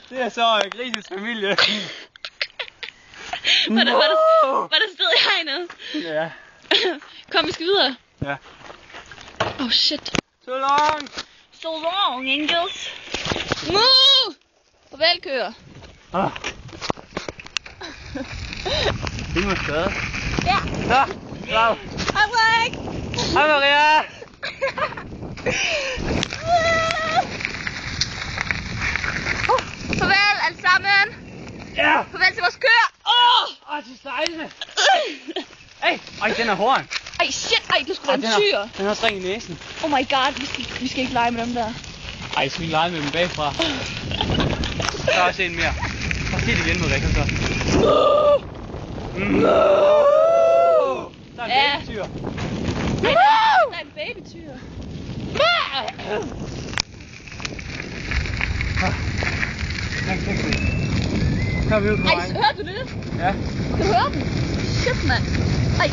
Det er så Grises familie. Var der sted i hegnet? Ja. Kom, vi skal videre. Ja. Oh shit. So long. So long, angels. Moo! Farvel, køer. Det må skade. Ja. Nå, Klav. Hej, Frederik. Hej, Maria. Farvel, alle sammen. Ja. Farvel til vores køer. Til sejlene. Ej, den er horn. Ej, shit. Ej, du skulle være en tyr. Den har string i næsen. Oh my god, vi skal ikke lege med dem der. Ej, skal vi lege med dem bagfra? Der er også en mere. Og se det igen, Ulrik, så. Der er en babytyr. Der er en babytyr. Kom vi ud på Ej, vejen. hørte du det? Ja. Kan du høre den? Shit, mand. Ej.